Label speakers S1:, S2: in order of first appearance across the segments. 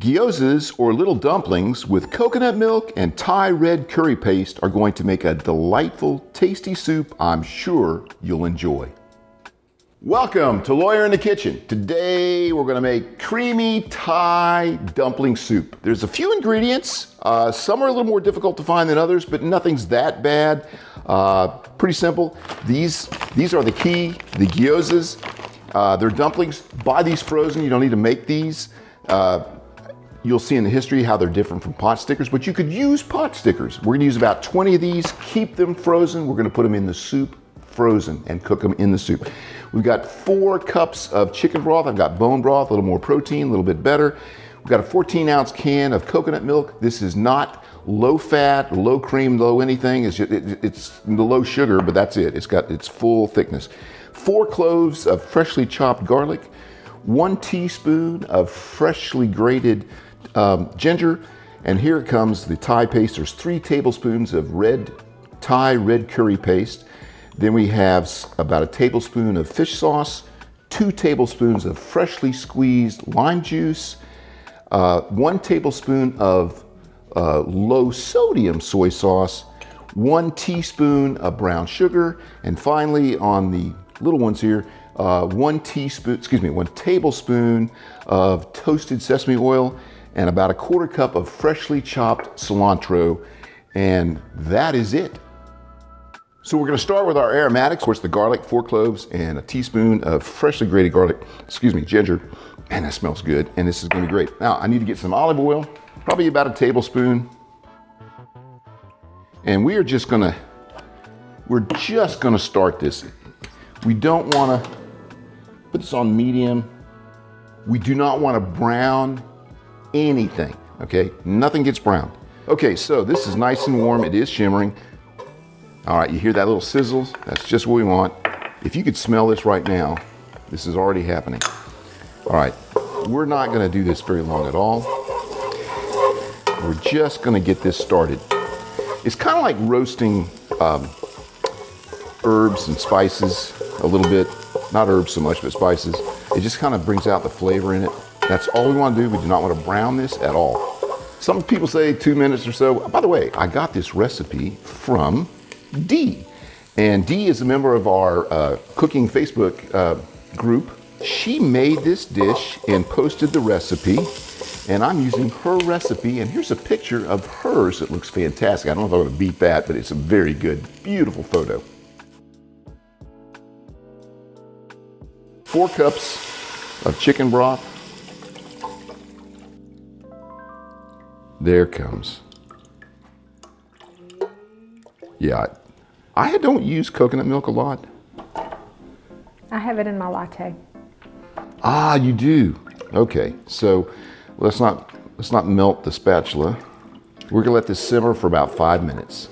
S1: Gyozas, or little dumplings with coconut milk and Thai red curry paste, are going to make a delightful, tasty soup I'm sure you'll enjoy. Welcome to Lawyer in the Kitchen. Today we're going to make creamy Thai dumpling soup. There's a few ingredients. Some are a little more difficult to find than others, but nothing's that bad. Pretty simple. These are the key, the gyozas. They're dumplings. Buy these frozen. You don't need to make these. You'll see in the history how they're different from pot stickers, but you could use pot stickers. We're gonna use about 20 of these, keep them frozen. We're gonna put them in the soup frozen and cook them in the soup. We've got 4 cups of chicken broth. I've got bone broth, a little more protein, a little bit better. We've got a 14-ounce can of coconut milk. This is not low fat, low cream, low anything. It's the low sugar, but that's it. It's got its full thickness. 4 cloves of freshly chopped garlic, 1 teaspoon of freshly grated ginger, and here comes the Thai paste. There's 3 tablespoons of Thai red curry paste. Then we have about a tablespoon of fish sauce, 2 tablespoons of freshly squeezed lime juice, 1 tablespoon of low sodium soy sauce, 1 teaspoon of brown sugar, and finally on the little ones here, 1 tablespoon of toasted sesame oil, and about a 1/4 cup of freshly chopped cilantro, and that is it. So we're gonna start with our aromatics. Of course, the garlic, 4 cloves, and a teaspoon of freshly grated ginger. Man, that smells good, and this is gonna be great. Now, I need to get some olive oil, probably about a tablespoon. And we're just gonna start this. We don't wanna put this on medium. We do not wanna brown anything, okay? Nothing gets browned. Okay, so this is nice and warm. It is shimmering. All right, you hear that little sizzle? That's just what we want. If you could smell this right now, this is already happening. All right, we're not gonna do this very long at all. We're just gonna get this started. It's kind of like roasting herbs and spices a little bit. Not herbs so much, but spices. It just kind of brings out the flavor in it. That's all we want to do. We do not want to brown this at all. Some people say 2 minutes or so. By the way, I got this recipe from Dee. And Dee is a member of our cooking Facebook group. She made this dish and posted the recipe. And I'm using her recipe. And here's a picture of hers. It looks fantastic. I don't know if I'm going to beat that, but it's a very good, beautiful photo. 4 cups of chicken broth. There comes. Yeah, I don't use coconut milk a lot.
S2: I have it in my latte.
S1: Ah, you do. Okay, so let's not melt the spatula. We're gonna let this simmer for about 5 minutes.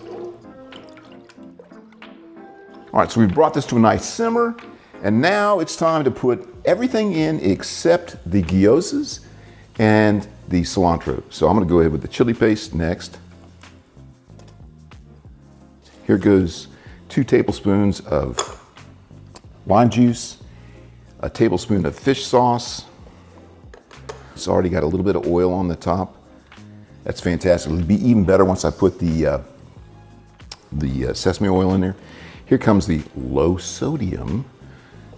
S1: All right, so we've brought this to a nice simmer, and now it's time to put everything in except the gyozas and the cilantro. So I'm gonna go ahead with the chili paste next. Here goes 2 tablespoons of lime juice, a tablespoon of fish sauce. It's already got a little bit of oil on the top. That's fantastic. It'll be even better once I put the sesame oil in there. Here comes the low sodium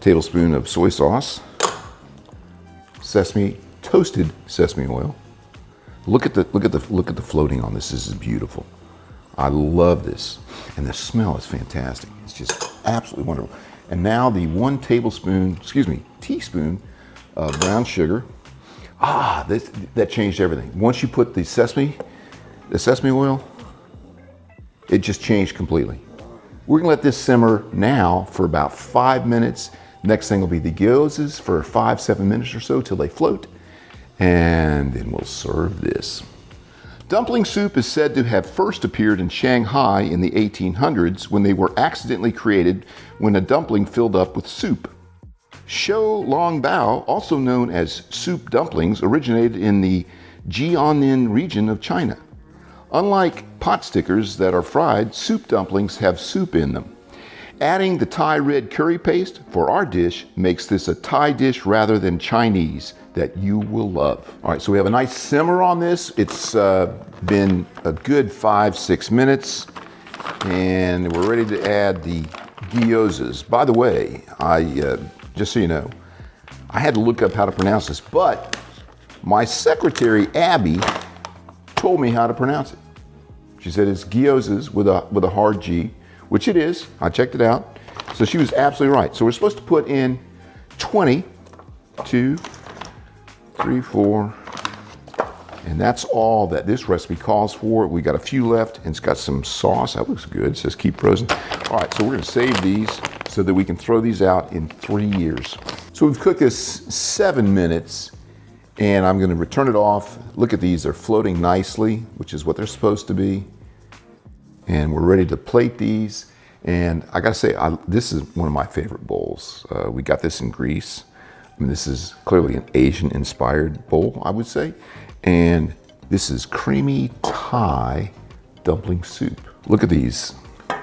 S1: tablespoon of soy sauce, toasted sesame oil. Look at the floating on this. This is beautiful. I love this, and the smell is fantastic. It's just absolutely wonderful. And now the 1 teaspoon of brown sugar. Ah, that changed everything. Once you put the sesame oil, it just changed completely. We're gonna let this simmer now for about 5 minutes. Next thing will be the gyozas for 5-7 minutes or so till they float, and then we'll serve this. Dumpling soup is said to have first appeared in Shanghai in the 1800s when they were accidentally created when a dumpling filled up with soup. Shou Long Bao, also known as soup dumplings, originated in the Jiangnan region of China. Unlike pot stickers that are fried, soup dumplings have soup in them. Adding the Thai red curry paste for our dish makes this a Thai dish rather than Chinese that you will love. All right, so we have a nice simmer on this. It's been a good 5-6 minutes, and we're ready to add the gyozas. By the way, just so you know, I had to look up how to pronounce this, but my secretary, Abby, told me how to pronounce it. She said it's gyozas with a hard G, which it is. I checked it out. So she was absolutely right. So we're supposed to put in 20, 2, 3, 4, and that's all that this recipe calls for. We got a few left, and it's got some sauce. That looks good. It says keep frozen. All right, so we're gonna save these so that we can throw these out in 3 years. So we've cooked this 7 minutes, and I'm gonna return it off. Look at these, they're floating nicely, which is what they're supposed to be. And we're ready to plate these. And I gotta say, this is one of my favorite bowls. We got this in Greece. I mean, this is clearly an Asian-inspired bowl, I would say. And this is creamy Thai dumpling soup. Look at these. I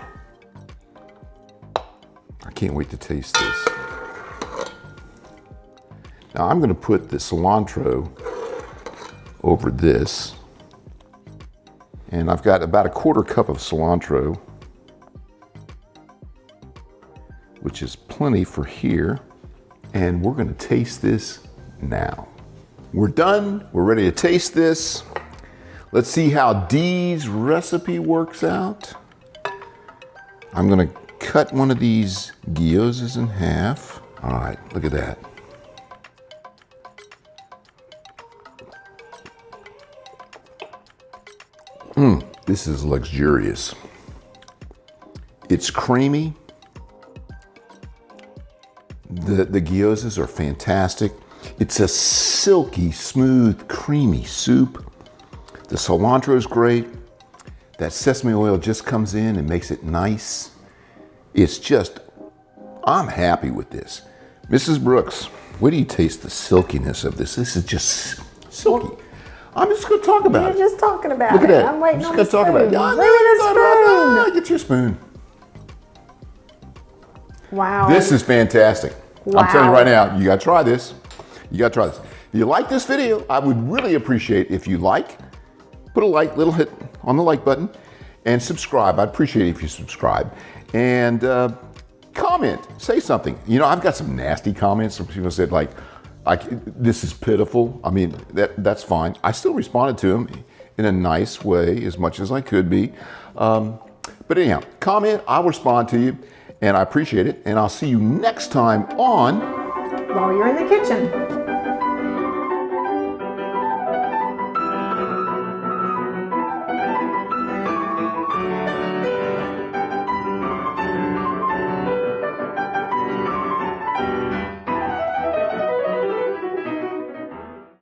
S1: can't wait to taste this. Now I'm gonna put the cilantro over this. And I've got about a 1/4 cup of cilantro, which is plenty for here. And we're gonna taste this now. We're done, we're ready to taste this. Let's see how Dee's recipe works out. I'm gonna cut one of these gyozas in half. All right, look at that. This is luxurious. It's creamy. The gyozas are fantastic. It's a silky, smooth, creamy soup. The cilantro is great. That sesame oil just comes in and makes it nice. It's just, I'm happy with this. Mrs. Brooks, where do you taste the silkiness of this? This is just silky. I'm just going to talk about it.
S2: You're just talking about
S1: Look at
S2: it.
S1: that.
S2: I'm waiting
S1: just
S2: on
S1: gonna
S2: the
S1: talk about it.
S2: spoon.
S1: No,
S2: Bring me the spoon.
S1: Get your spoon.
S2: Wow.
S1: This is fantastic.
S2: Wow.
S1: I'm telling you right now, you got to try this. You got to try this. If you like this video, I would really appreciate if you put a little hit on the like button, and subscribe. I'd appreciate it if you subscribe. And comment, say something. You know, I've got some nasty comments. Some people said like this is pitiful. I mean, that's fine. I still responded to them in a nice way as much as I could be. But anyhow, comment, I'll respond to you, and I appreciate it. And I'll see you next time on
S2: While you're in the kitchen.